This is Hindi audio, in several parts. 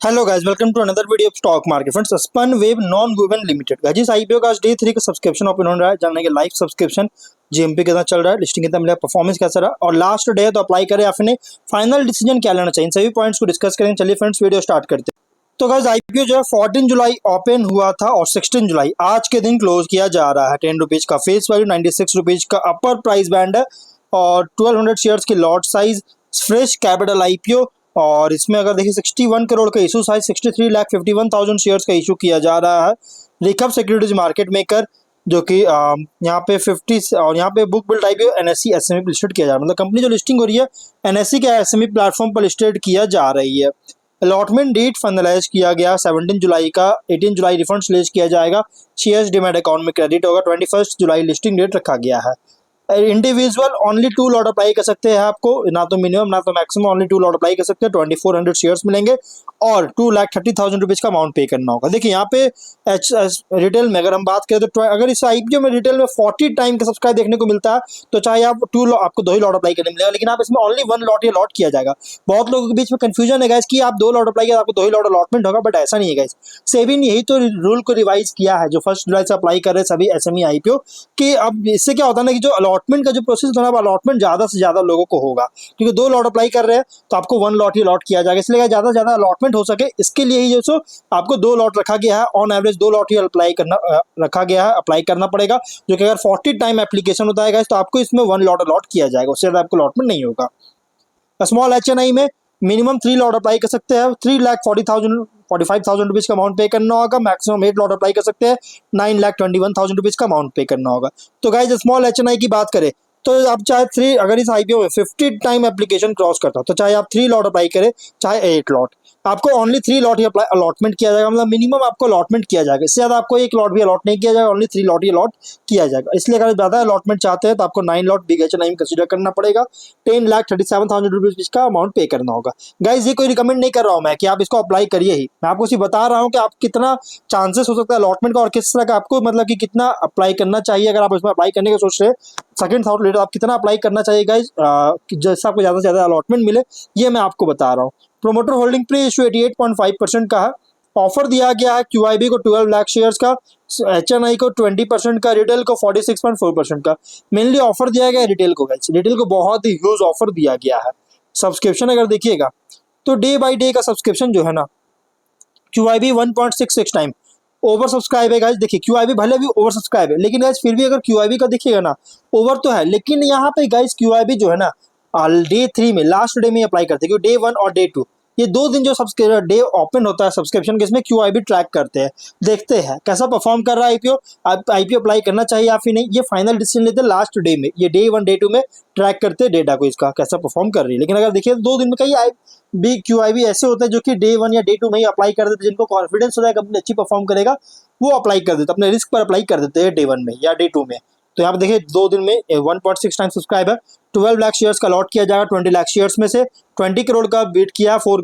Hello guys, welcome to another video of stock market friends. Spun web non woven limited guys, इस आईपीओ का आज डे 3 का सब्सक्रिप्शन ओपन हो रहा है। जानने के लाइव सब्सक्रिप्शन जीएमपी कितना चल रहा है, लिस्टिंग कितना मिला, परफॉर्मेंस कैसा रहा और लास्ट डे है तो अप्लाई करें या फिर नहीं, फाइनल डिसीजन क्या लेना चाहिए, इन सभी पॉइंट्स को डिस्कस करेंगे। चलिए फ्रेंड्स, वीडियो स्टार्ट करते हैं। तो गाइस, आईपीओ जो है 14 जुलाई ओपन हुआ था और 16 जुलाई आज के दिन क्लोज किया जा रहा है। 10 रुपीज का फेस वैल्यू, 96 रुपीज का अपर प्राइस बैंड है और 1200 शेयर्स की lot size, fresh capital IPO. और इसमें अगर देखिए 61 करोड़ का इशू साइज, 63,51,000 शेयर्स का इशू किया जा रहा है। रिकअप सिक्योरिटीज मार्केट मेकर जो कि यहाँ पे 50 और यहाँ पे book build IPO NSC SME listed किया जा रहा है। मतलब कंपनी जो लिस्टिंग हो रही है एनएससी के एसएमई प्लेटफॉर्म पर लिस्टेड किया जा रही है। अलॉटमेंट डेट फाइनलाइज किया गया 17 जुलाई का। 18 जुलाई रिफंड रिलीज किया जाएगा। शेयर्स डिमैट अकाउंट में क्रेडिट होगा। 21 जुलाई लिस्टिंग डेट रखा गया है। इंडिविजुअल ओनली 2 लॉट अप्लाई कर सकते हैं आपको, ना तो मिनिमम ना तो मैक्सिमम, ओनली 2 लॉट अप्लाई कर सकते हैं। 2400 शेयर्स मिलेंगे और 2,30,000 रुपीज का अमाउंट पे करना होगा। देखिए यहाँ पे रिटेल में अगर हम बात करें तो अगर इस आईपीओ में रिटेल में 40 टाइम का सब्सक्राइब देखने को मिलता है तो चाहे आप आपको 2 ही लॉट अप्लाई करने मिलेगा, लेकिन आप इसमें ओनली 1 लॉट या लॉट किया जाएगा। बहुत लोगों के बीच में कंफ्यूजन है गाइस कि आप 2 लॉट अप्लाई किया आपको 2 ही लॉट अलॉटमेंट होगा, बट ऐसा नहीं है गाइस। सेबी ने यही तो रूल को रिवाइज किया है जो 1 जुलाई से अप्लाई कर रहे सभी एसएमई आईपीओ कि अब इससे क्या होता है ना कि जो अलॉटमेंट का जो प्रोसेस होता है अलॉटमेंट ज्यादा से ज्यादा लोगों को होगा, क्योंकि 2 लॉट अप्लाई कर रहे हैं तो आपको 1 लॉट ही लॉट किया जाएगा। इसलिए ज्यादा से ज्यादा अलॉटमेंट हो सके इसके लिए ही जो सो आपको 2 लॉट रखा गया है। On average 2 lot he apply करना रखा गया है, अप्लाई करना पड़ेगा। जो कि अगर 40 टाइम एप्लीकेशन होता है तो आपको इसमें 1 लॉट अलॉट किया जाएगा, उससे ज्यादा आपको अलॉटमेंट नहीं होगा। स्मॉल एचएनआई में मिनिमम 3 लॉट अप्लाई कर सकते हैं। 3,45,000 रुपीज का अमाउंट पे करना होगा। मैक्सिमम 8 लॉट अप्लाई कर सकते हैं। 9,21,000 रुपीज का अमाउंट पे करना होगा। तो गाइज स्मॉल एचएनआई की बात करें तो आप चाहे 3, अगर इस आईपीओ में 50 टाइम एप्लीकेशन क्रॉस करता तो चाहे आप 3 लॉट अप्लाई करें चाहे 8 लॉट, आपको ओनली 3 लॉट ही अलॉटमेंट किया जाएगा। मतलब मिनिमम आपको अलॉटमेंट किया जाएगा, इससे ज्यादा आपको 1 लॉट भी अलॉट नहीं किया जाएगा, ओनली 3 लॉट ही अलॉट किया जाएगा। इसलिए अगर ज्यादा अलॉटमेंट चाहते हैं तो आपको 9 लॉट बिग एचएनआई में कंसीडर करना पड़ेगा। 10,37,000 रुपीज का अमाउंट पे करना होगा। गाइज ये कोई रिकमेंड नहीं कर रहा हूँ मैं कि आप इसको अप्लाई करिए ही, मैं आपको सिर्फ बता रहा हूँ कि आप कितना चांसेस हो सकता है अलॉटमेंट का और किस तरह का आपको मतलब कि कितना अप्लाई करना चाहिए। अगर आप इसमें अप्लाई करने का सोच रहे हैं सेकंड थॉट लेटर, आप कितना अप्लाई करना चाहिए गाइज जैसे आपको ज्यादा से ज्यादा अलॉटमेंट मिले, ये मैं आपको बता रहा हूँ। प्रोमोटर होल्डिंग प्री इशू 88.5% का है। ऑफर दिया गया है क्यूआईबी को 12 लाख शेयर्स का, एचएनआई को 20% का, रिटेल को 46.4% का। मेनली ऑफर दिया गया है रिटेल को गाइज, रिटेल को बहुत ही ह्यूज ऑफर दिया गया है। सब्सक्रिप्शन अगर देखिएगा तो डे बाई डे का सब्सक्रिप्शन जो है ना, क्यूआईबी 1.66 टाइम ओवर सब्सक्राइब है गाइज। देखिए क्यूआईबी भले भी ओवर सब्सक्राइब है, लेकिन गाइज फिर भी अगर क्यूआईबी का देखिएगा ना ओवर तो है, लेकिन यहाँ पे गाइज क्यूआईबी जो है ना डे 3 में लास्ट डे में अप्लाई करते हैं, क्योंकि डे 1 और डे 2 ये 2 दिन जो डे ओपन होता है सब्सक्रिप्शन के, इसमें क्यूआईबी ट्रैक करते हैं, देखते हैं कैसा परफॉर्म कर रहा है आईपीओ, आईपीओ अप्लाई करना चाहिए या फिर नहीं। ये फाइनल डिसीजन लेते हैं लास्ट डे में, ये डे 1 डे 2 में ट्रैक करते हैं डेटा को, इसका कैसा परफॉर्म कर रही है। लेकिन अगर देखिए 2 दिन में कई भी क्यूआईबी ऐसे होते हैं जो कि डे 1 या डे 2 में ही अप्लाई कर देते हैं, जिनको कॉन्फिडेंस होता है कंपनी अच्छी परफॉर्म करेगा, वो अप्लाई कर देते हैं, अपने रिस्क पर अप्लाई कर देते हैं डे 1 में या डे 2 में। तो यहाँ पे देखिए 2 दिन में 1.6 टाइम सब्सक्राइब है। 12 लाख शेयर्स का लॉट किया जाएगा। 20 लाख शेयर्स में से 20 करोड़ का बीट किया, 4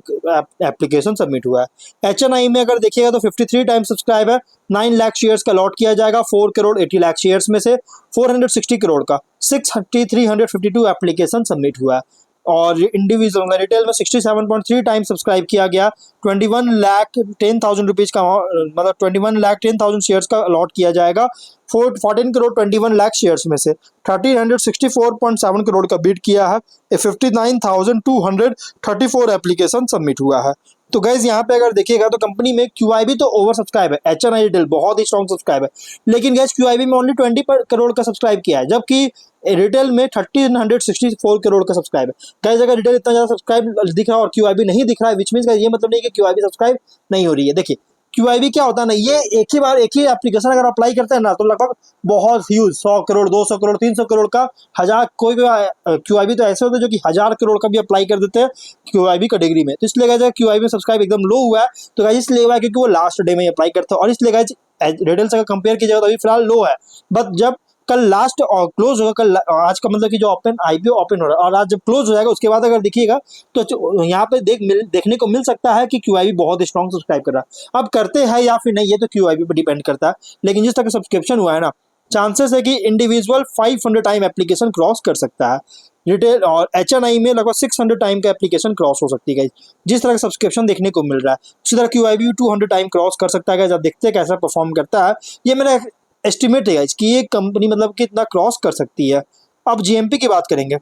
एप्लीकेशन सबमिट हुआ है। एचएनआई में अगर देखिएगा तो 53 टाइम सब्सक्राइब है। 9 लाख शेयर्स का लॉट किया जाएगा। 4 करोड़ 80 लाख शेयर्स में से 460 करोड़ का 352 एप्लीकेशन सबमिट हुआ है। और इंडिविजुअल रिटेल में 67.3 टाइम सब्सक्राइब किया गया। 21,10,000 रुपीज का मतलब 21,10,000 शेयर्स का अलॉट किया जाएगा। 14 करोड़ 21 लाख शेयर्स में से 1364.7 करोड़ का बिड किया है। 59,234 एप्लीकेशन सबमिट हुआ है। तो गैस यहाँ पे अगर देखिएगा तो कंपनी में क्यूआईबी तो ओवर सब्सक्राइब है, एचएनआई रिटेल बहुत ही स्ट्रॉन्ग सब्सक्राइब है, लेकिन गैस क्यूआईबी में ओनली 20 करोड़ का सब्सक्राइब किया है, जबकि रिटेल में 1364 करोड़ का सब्सक्राइब है। गैस अगर रिटेल इतना ज्यादा सब्सक्राइब दिख रहा है और क्यूआईबी नहीं दिख रहा है, विच मींस ये मतलब नहीं कि क्यूआईबी सब्सक्राइब नहीं हो रही है। देखिए क्यूआईबी क्या होता है ना, ये एक ही बार एक ही एप्लीकेशन अगर अप्लाई करते हैं ना तो लगभग बहुत ह्यूज 100 करोड़ 200 करोड़ 300 करोड़ का, हजार कोई भी क्यूआईबी तो ऐसे होते हैं जो कि 1000 करोड़ का भी अप्लाई कर देते हैं क्यूआईबी कैटेगरी में। तो इसलिए गाइस क्यूआईबी में सब्सक्राइब एकदम लो हुआ है, तो गाइस इसलिए हुआ है क्योंकि वो लास्ट डे में अप्लाई करते हैं, और इसलिए गाइस रिटेल से कंपेयर कीजिएगा तो अभी फिलहाल लो है। बट जब कल लास्ट और क्लोज होगा, कल आज का मतलब कि जो ओपन आईपीओ ओपन हो रहा है और आज जब क्लोज हो जाएगा उसके बाद अगर देखिएगा तो यहाँ पे देखने को मिल सकता है कि क्यूआईबी बहुत स्ट्रॉन्ग सब्सक्राइब कर रहा है। अब करते हैं या फिर नहीं ये तो क्यूआईबी पर डिपेंड करता है, लेकिन जिस तरह का सब्सक्रिप्शन हुआ है ना चांसेस है कि इंडिविजुअल 500 टाइम एप्लीकेशन क्रॉस कर सकता है। रिटेल और HNI में लगभग 600 टाइम का एप्लीकेशन क्रॉस हो सकती है guys। जिस तरह का सब्सक्रिप्शन देखने को मिल रहा है उसी तरह QIB 200 टाइम क्रॉस कर सकता है guys। अब देखते हैं कैसा परफॉर्म करता है। ये मेरा एस्टिमेट है guys कि ये कंपनी मतलब कितना क्रॉस कर सकती है। अब GMP की बात करेंगे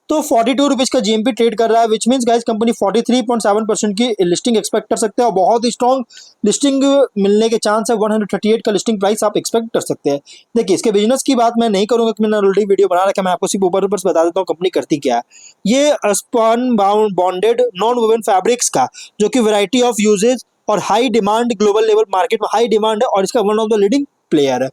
तो 42 रुपीज़ का GMP ट्रेड कर रहा है, विच मीन्स गाइस कंपनी 43.7% की लिस्टिंग एक्सपेक्ट कर सकते हैं और बहुत ही स्ट्रॉन्ग लिस्टिंग मिलने के चांस है। 138 का लिस्टिंग प्राइस आप एक्सपेक्ट कर सकते हैं। देखिए इसके बिजनेस की बात मैं नहीं करूंगा कि मैंने ऑलरेडी वीडियो बना रखा है, मैं आपको सिर्फ ऊपर ऊपर बता देता हूँ कंपनी करती क्या है। ये spun bonded non woven fabrics का जो कि वैरायटी ऑफ यूजेज और high demand global level market में हाई डिमांड है और इसका one of the leading player है।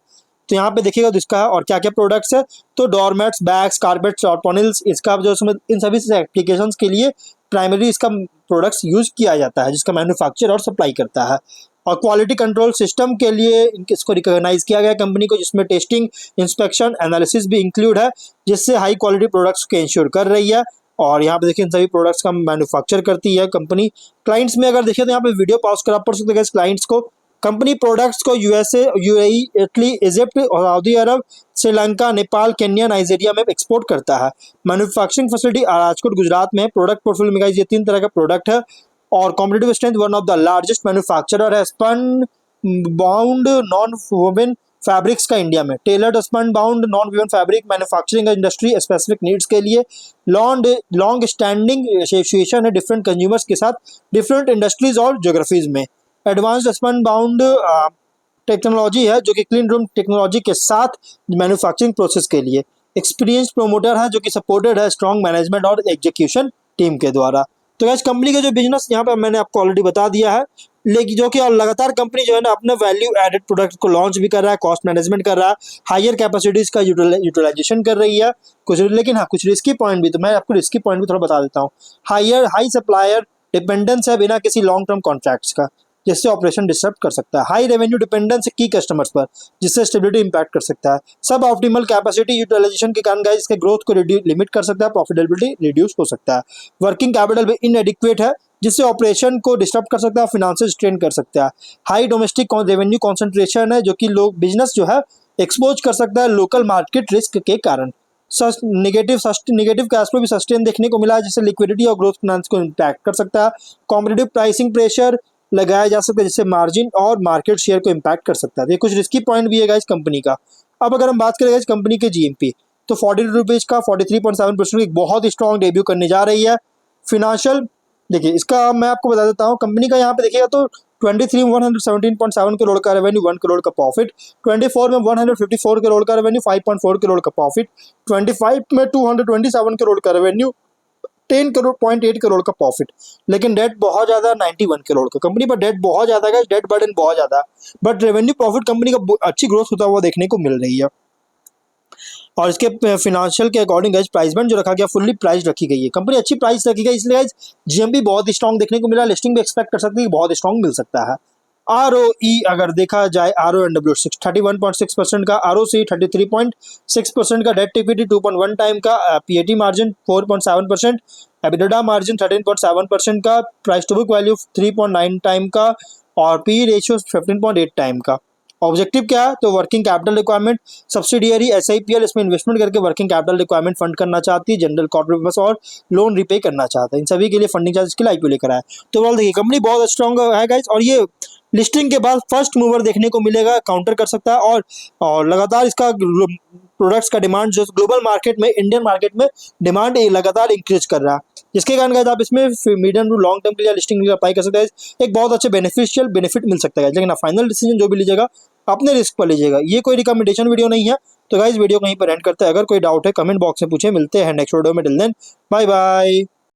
तो यहाँ पे देखिएगा तो इसका और क्या क्या प्रोडक्ट्स है तो डोरमेट्स, बैग्स, कारपेट्स और पॉनिल्स, इसका जो इन सभी एप्लीकेशंस के लिए प्राइमरी इसका प्रोडक्ट्स यूज किया जाता है जिसका मैन्युफैक्चर और सप्लाई करता है। और क्वालिटी कंट्रोल सिस्टम के लिए इसको रिकॉग्नाइज किया गया कंपनी को, जिसमें टेस्टिंग, इंस्पेक्शन, एनालिसिस भी इंक्लूड है, जिससे हाई क्वालिटी प्रोडक्ट्स को इंश्योर कर रही है। और यहाँ पे देखिए इन सभी प्रोडक्ट्स का मैन्युफैक्चर करती है कंपनी। क्लाइंट्स में अगर देखिए तो यहाँ पे वीडियो पॉज कर आप पढ़ सकते हैं क्लाइंट्स को। कंपनी प्रोडक्ट्स को USA, UAE, Italy, Egypt, Saudi Arabia, Sri Lanka, Nepal, Kenya, Nigeria में एक्सपोर्ट करता है। मैन्युफैक्चरिंग फैसिलिटी राजकोट गुजरात में। प्रोडक्ट पोर्टफोलियो में ये 3 तरह का प्रोडक्ट है और competitive strength one of the largest manufacturer है spun bond non woven fabrics का इंडिया में। Tailored spun bond non woven fabric manufacturing industry specific needs के लिए लॉन्ग स्टैंडिंग एसोसिएशन है डिफरेंट कंज्यूमर्स के साथ डिफरेंट इंडस्ट्रीज और ज्योग्राफीज में। एडवांस्ड स्पन बाउंड टेक्नोलॉजी है जो कि क्लीन रूम टेक्नोलॉजी के साथ मैन्युफैक्चरिंग प्रोसेस के लिए। एक्सपीरियंस प्रोमोटर है जो कि सपोर्टेड है स्ट्रॉन्ग मैनेजमेंट और एग्जीक्यूशन टीम के द्वारा। तो गैस कंपनी का जो बिजनेस यहाँ पर मैंने आपको ऑलरेडी बता दिया है, लेकिन जो कि लगातार कंपनी जो है ना अपने वैल्यू एडेड प्रोडक्ट को लॉन्च भी कर रहा है, कॉस्ट मैनेजमेंट कर रहा है, हायर कैपेसिटीज का यूटिलाइजेशन कर रही है कुछ, लेकिन हाँ कुछ रिस्की पॉइंट भी, तो मैं आपको रिस्की पॉइंट भी थोड़ा बता देता हूँ। हाई सप्लायर डिपेंडेंस है बिना किसी लॉन्ग टर्म कॉन्ट्रैक्ट्स का, जिससे ऑपरेशन डिस्टर्ब कर सकता है। हाई रेवेन्यू डिपेंडेंस की कस्टमर्स पर, जिससे स्टेबिलिटी इंपैक्ट कर सकता है। सब ऑप्टिमल कैपेसिटी यूटिलाइजेशन के कारण इसके ग्रोथ को लिमिट कर सकता है, प्रॉफिटेबिलिटी रिड्यूस हो सकता है। वर्किंग कैपिटल भी इनएडिक्वेट है जिससे ऑपरेशन को डिस्टर्ब कर सकता है, फाइनेंशियल स्ट्रेन कर सकता है। हाई डोमेस्टिक रेवेन्यू कॉन्सेंट्रेशन है जो कि लोग बिजनेस जो है एक्सपोज कर सकता है लोकल मार्केट रिस्क के कारण। नेगेटिव कैश फ्लो भी सस्टेन देखने को मिला है जिससे लिक्विडिटी और ग्रोथ फाइनेंस को इम्पैक्ट कर सकता है। कॉम्पिटिटिव प्राइसिंग प्रेशर लगाया जा सकता है जिससे मार्जिन और मार्केट शेयर को इम्पैक्ट कर सकता है। ये कुछ रिस्की पॉइंट भी है गाइस कंपनी का। अब अगर हम बात करें गाइस कंपनी के GMP तो 42 रुपीज़ का 43.7% एक बहुत ही स्ट्रॉन्ग डेब्यू करने जा रही है। फिनेंशियल देखिए इसका मैं आपको बता देता हूँ कंपनी का, यहाँ पे देखिएगा तो 23 में 117.7 करोड़ का रेवेन्यू, 1 करोड़ का प्रॉफिट। 24 में 154 करोड़ का रेवेन्यू, 5.4 करोड़ का प्रॉफिट। 25 में 227 करोड़ का रेवेन्यू, 10.8 करोड़ का प्रॉफिट। लेकिन डेट बहुत ज्यादा, 91 करोड़ का कंपनी पर डेट बहुत ज्यादा है, डेट बर्डन बहुत ज्यादा है, बट रेवेन्यू प्रॉफिट कंपनी का अच्छी ग्रोथ होता हुआ देखने को मिल रही है। और इसके फिनेंशियल के अकॉर्डिंग गाइस प्राइस बैंड जो रखा गया फुल्ली प्राइस रखी गई है, कंपनी अच्छी प्राइस रखी गई, इसलिए गाइस GMP बहुत ही स्ट्रॉन्ग देखने को मिला। लिस्टिंग भी एक्सपेक्ट कर सकते हैं बहुत स्ट्रॉन्ग मिल सकता है। ROE अगर देखा जाए RONW 31.6% का, ROC 33.6% का, डेट इक्विटी 2.1 टाइम का, PAT मार्जिन 4.7%, EBITDA मार्जिन 13.7% का, price to book value 3.9 time का और PE रेशियो 15.8 टाइम का। ऑब्जेक्टिव क्या है तो working capital requirement, subsidiary SIPL इसमें इन्वेस्टमेंट करके वर्किंग कैपिटल रिक्वायरमेंट फंड करना चाहती है, जनरल कॉर्पोरेट पर्पस और लोन रिपे करना चाहता है। इन सभी के लिए फंडिंग चार्जेस के लिए IPO लेकर आया। तो बोल देखिए कंपनी बहुत स्ट्रॉन्ग है गाइस और ये लिस्टिंग के बाद फर्स्ट मूवर देखने को मिलेगा, काउंटर कर सकता है और लगातार इसका प्रोडक्ट्स का डिमांड जो ग्लोबल मार्केट में, इंडियन मार्केट में डिमांड लगातार इंक्रीज कर रहा है, जिसके कारण गाइस आप इसमें मीडियम टू लॉन्ग टर्म के लिए लिस्टिंग के लिए अप्लाई कर सकते हैं। एक बहुत अच्छे बेनिफिट मिल सकता है, लेकिन फाइनल डिसीजन जो भी लीजिएगा अपने रिस्क पर लीजिएगा। ये कोई रिकमेंडेशन वीडियो नहीं है। तो गाइस वीडियो कहीं पर एंड करते हैं, अगर कोई डाउट है कमेंट बॉक्स में पूछे। मिलते हैं नेक्स्ट वीडियो में, टिल देन बाय बाय।